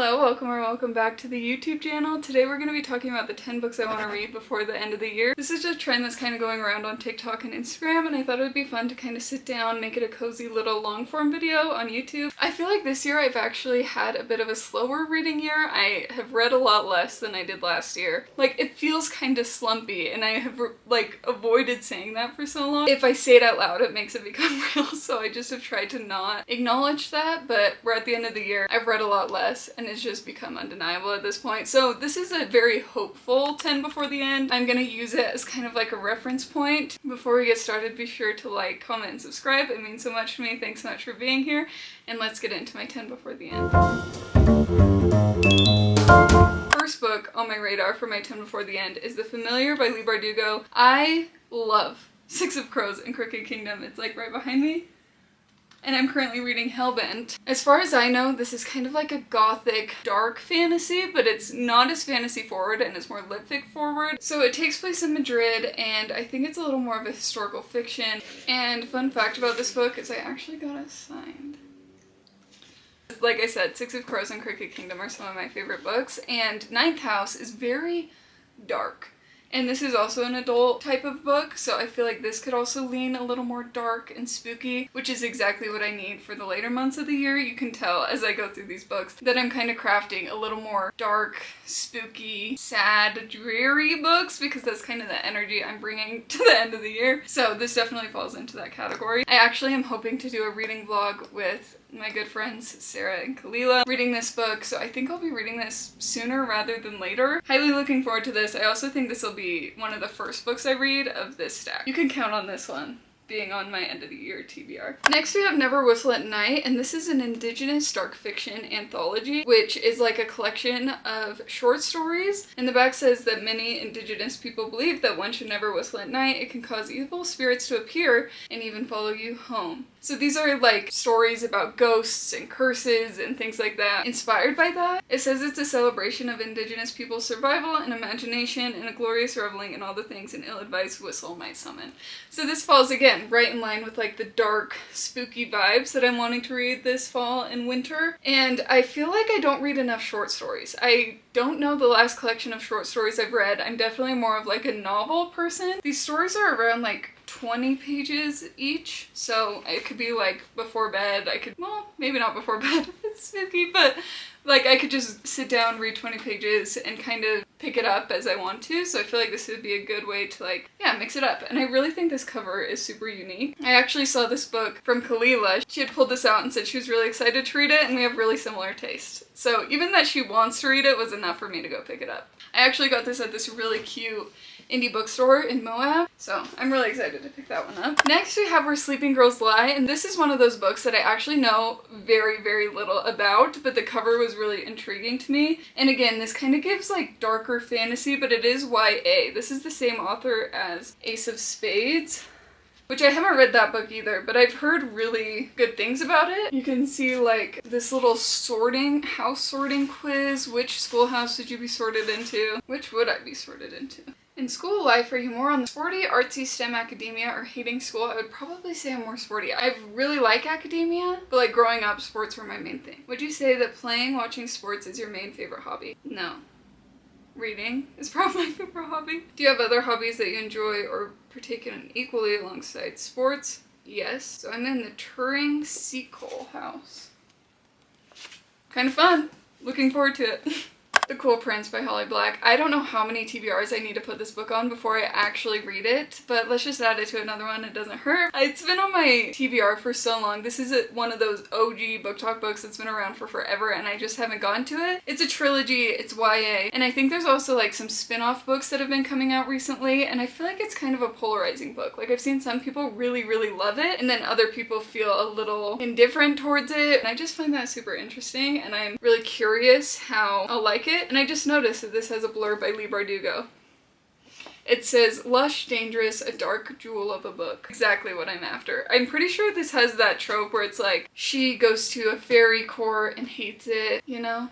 Hello, welcome back to the YouTube channel. Today we're going to be talking about the 10 books I want to read before the end of the year. This is just a trend that's kind of going around on TikTok and Instagram, and I thought it would be fun to kind of sit down, make it a cozy little long form video on YouTube. I feel like this year I've actually had a bit of a slower reading year. I have read a lot less than I did last year. Like, it feels kind of slumpy, and I have avoided saying that for so long. If I say it out loud, it makes it become real, so I just have tried to not acknowledge that, but we're at the end of the year. I've read a lot less, and it's just become undeniable at this point. So this is a very hopeful 10 before the end. I'm gonna use it as kind of like a reference point. Before we get started, be sure to like, comment, and subscribe. It means so much to me. Thanks so much for being here, and let's get into my 10 before the end. First book on my radar for my 10 before the end is The Familiar by Leigh Bardugo. I love Six of Crows and Crooked Kingdom. It's like right behind me. And I'm currently reading Hellbent. As far as I know, this is kind of like a gothic, dark fantasy, but it's not as fantasy forward and it's more lit-fic forward. So it takes place in Madrid, and I think it's a little more of a historical fiction. And fun fact about this book is I actually got it signed. Like I said, Six of Crows and Crooked Kingdom are some of my favorite books, and Ninth House is very dark. And this is also an adult type of book, so I feel like this could also lean a little more dark and spooky, which is exactly what I need for the later months of the year. You can tell as I go through these books that I'm kind of crafting a little more dark, spooky, sad, dreary books, because that's kind of the energy I'm bringing to the end of the year. So this definitely falls into that category. I actually am hoping to do a reading vlog with my good friends Sarah and Kalila reading this book, so I think I'll be reading this sooner rather than later. Highly looking forward to this. I also think this will be one of the first books I read of this stack. You can count on this one being on my end of the year TBR. Next we have Never Whistle at Night, and this is an Indigenous dark fiction anthology, which is like a collection of short stories. And the back says that many Indigenous people believe that one should never whistle at night. It can cause evil spirits to appear and even follow you home. So these are like stories about ghosts and curses and things like that, inspired by that. It says it's a celebration of Indigenous people's survival and imagination and a glorious reveling in all the things an ill-advised whistle might summon. So this falls again right in line with like the dark, spooky vibes that I'm wanting to read this fall and winter. And I feel like I don't read enough short stories. I don't know the last collection of short stories I've read. I'm definitely more of like a novel person. These stories are around like 20 pages each, so it could be like before bed. I could, well, maybe not before bed if it's spooky, but like I could just sit down, read 20 pages and kind of pick it up as I want to. So I feel like this would be a good way to like, yeah, mix it up. And I really think this cover is super unique. I actually saw this book from Kalila. She had pulled this out and said she was really excited to read it, and we have really similar taste. So even that she wants to read it was enough for me to go pick it up. I actually got this at this really cute indie bookstore in Moab, so I'm really excited to pick that one up. Next we have Where Sleeping Girls Lie, and this is one of those books that I actually know very, very little about, but the cover was really intriguing to me. And again, this kind of gives like darker fantasy, but it is YA. This is the same author as Ace of Spades, which I haven't read that book either, but I've heard really good things about it. You can see like this little house sorting quiz. Which schoolhouse would you be sorted into? Which would I be sorted into? In school life, are you more on sporty, artsy, STEM academia, or hating school? I would probably say I'm more sporty. I really like academia, but like growing up, sports were my main thing. Would you say that watching sports is your main favorite hobby? No. Reading is probably my favorite hobby. Do you have other hobbies that you enjoy or partake in equally alongside sports? Yes. So I'm in the Turing Sequel house. Kind of fun. Looking forward to it. The Cool Prince by Holly Black. I don't know how many TBRs I need to put this book on before I actually read it, but let's just add it to another one. It doesn't hurt. It's been on my TBR for so long. This is one of those OG book talk books that's been around for forever, and I just haven't gotten to it. It's a trilogy, it's YA, and I think there's also like some spin-off books that have been coming out recently, and I feel like it's kind of a polarizing book. Like I've seen some people really, really love it, and then other people feel a little indifferent towards it, and I just find that super interesting, and I'm really curious how I'll like it. And I just noticed that this has a blurb by Leigh Bardugo. It says, lush, dangerous, a dark jewel of a book. Exactly what I'm after. I'm pretty sure this has that trope where it's like, she goes to a fairy court and hates it, you know?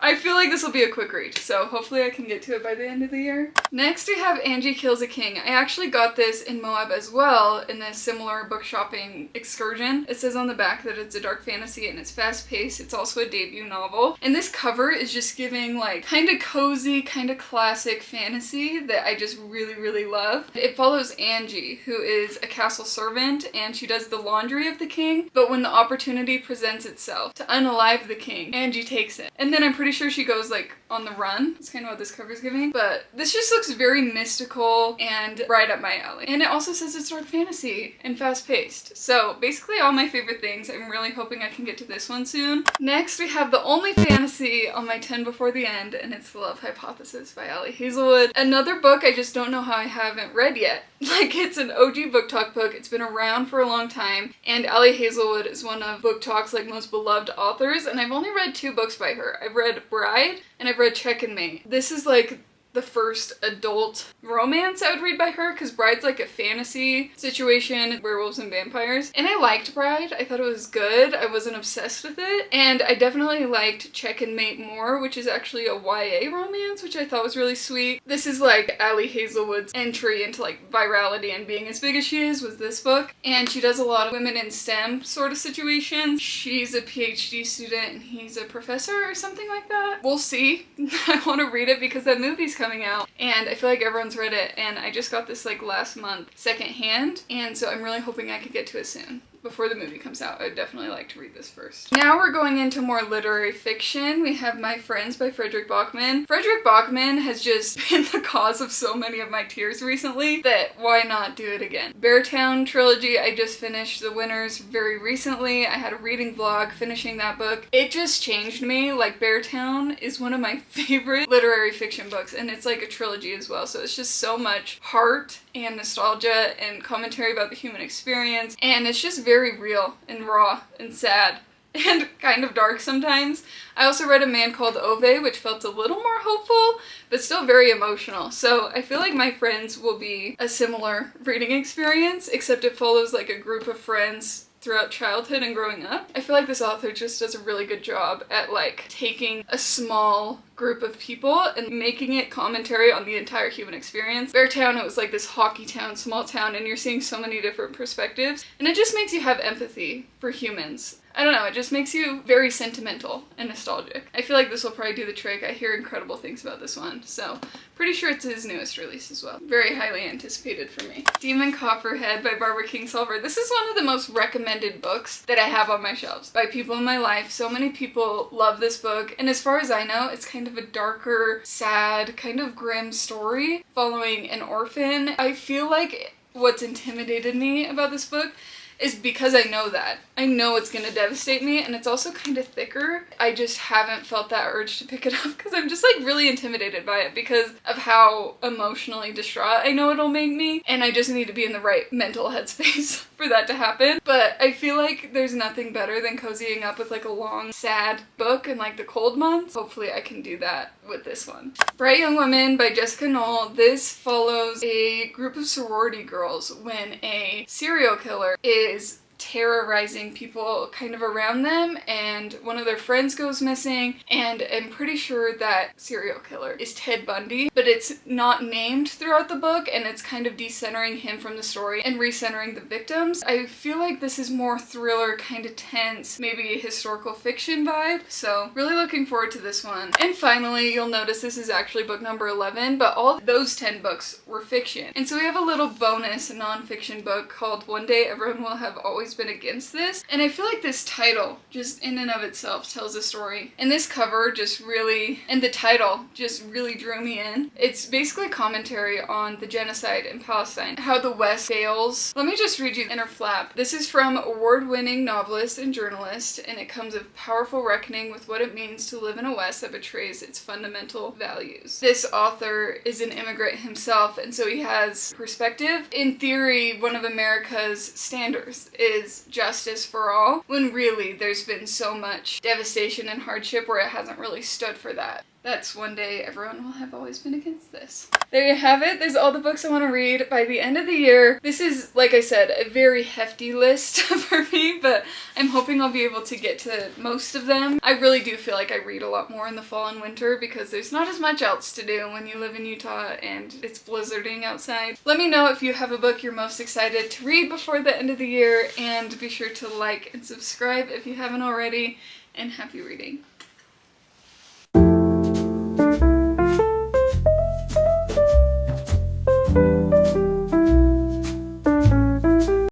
I feel like this will be a quick read, so hopefully I can get to it by the end of the year. Next we have Anji Kills a King. I actually got this in Moab as well in a similar book shopping excursion. It says on the back that it's a dark fantasy and it's fast paced. It's also a debut novel. And this cover is just giving like kind of cozy, kind of classic fantasy that I just really, really love. It follows Anji, who is a castle servant, and she does the laundry of the king, but when the opportunity presents itself to unalive the king, Anji takes it. And then I'm pretty sure she goes like on the run. That's kind of what this cover's giving. But this just looks very mystical and right up my alley. And it also says it's dark fantasy and fast paced. So basically all my favorite things. I'm really hoping I can get to this one soon. Next we have the only fantasy on my 10 before the end, and it's The Love Hypothesis by Hazelwood. Another book I just don't know how I haven't read yet. Like, it's an OG Book Talk book. It's been around for a long time, and Hazelwood is one of Book Talk's like most beloved authors, and I've only read 2 books by her. I've read Bride and I've read Check and Mate. This is like the first adult romance I would read by her, because Bride's like a fantasy situation, werewolves and vampires. And I liked Bride. I thought it was good. I wasn't obsessed with it. And I definitely liked Check and Mate more, which is actually a YA romance, which I thought was really sweet. This is like Hazelwood's entry into like virality and being as big as she is with this book. And she does a lot of women in STEM sort of situations. She's a PhD student and he's a professor or something like that. We'll see. I want to read it because that movie's coming out and I feel like everyone's read it, and I just got this like last month secondhand, and so I'm really hoping I could get to it soon. Before the movie comes out. I'd definitely like to read this first. Now we're going into more literary fiction. We have My Friends by Fredrik Backman. Fredrik Backman has just been the cause of so many of my tears recently that why not do it again? Beartown trilogy, I just finished The Winners very recently. I had a reading vlog finishing that book. It just changed me. Like, Beartown is one of my favorite literary fiction books, and it's like a trilogy as well, so it's just so much heart and nostalgia and commentary about the human experience, and it's just very real and raw and sad and kind of dark sometimes. I also read A Man Called Ove, which felt a little more hopeful, but still very emotional. So I feel like My Friends will be a similar reading experience, except it follows like a group of friends throughout childhood and growing up. I feel like this author just does a really good job at like taking a small group of people and making it commentary on the entire human experience. Beartown, it was like this hockey town, small town, and you're seeing so many different perspectives, and it just makes you have empathy for humans. I don't know, it just makes you very sentimental and nostalgic. I feel like this will probably do the trick. I hear incredible things about this one, so pretty sure it's his newest release as well. Very highly anticipated for me. Demon Copperhead by Kingsolver. This is one of the most recommended books that I have on my shelves by people in my life. So many people love this book, and as far as I know, it's kind of a darker, sad, kind of grim story following an orphan. I feel like what's intimidated me about this book is because I know that. I know it's gonna devastate me, and it's also kind of thicker. I just haven't felt that urge to pick it up because I'm just like really intimidated by it because of how emotionally distraught I know it'll make me, and I just need to be in the right mental headspace for that to happen. But I feel like there's nothing better than cozying up with like a long, sad book in like the cold months. Hopefully I can do that with this one. Bright Young Women by Jessica Knoll. This follows a group of sorority girls when a serial killer is terrorizing people kind of around them, and one of their friends goes missing, and I'm pretty sure that serial killer is Ted Bundy, but it's not named throughout the book, and it's kind of decentering him from the story and recentering the victims. I feel like this is more thriller, kind of tense, maybe historical fiction vibe, so really looking forward to this one. And finally, you'll notice this is actually book number 11, but all those 10 books were fiction. And so we have a little bonus non-fiction book called One Day Everyone Will Have Always Been Against This, and I feel like this title just in and of itself tells a story, and this cover just really, and the title just really drew me in. It's basically commentary on the genocide in Palestine, how the West fails. Let me just read you the inner flap. This is from award-winning novelist and journalist, and it comes of powerful reckoning with what it means to live in a West that betrays its fundamental values. This author is an immigrant himself, and so he has perspective. In theory, one of America's standards is justice for all, when really there's been so much devastation and hardship where it hasn't really stood for that. that's one day everyone will have always been against this. There you have it. There's all the books I want to read by the end of the year. This is, like I said, a very hefty list for me, but I'm hoping I'll be able to get to most of them. I really do feel like I read a lot more in the fall and winter because there's not as much else to do when you live in Utah and it's blizzarding outside. Let me know if you have a book you're most excited to read before the end of the year, and be sure to like and subscribe if you haven't already, and happy reading.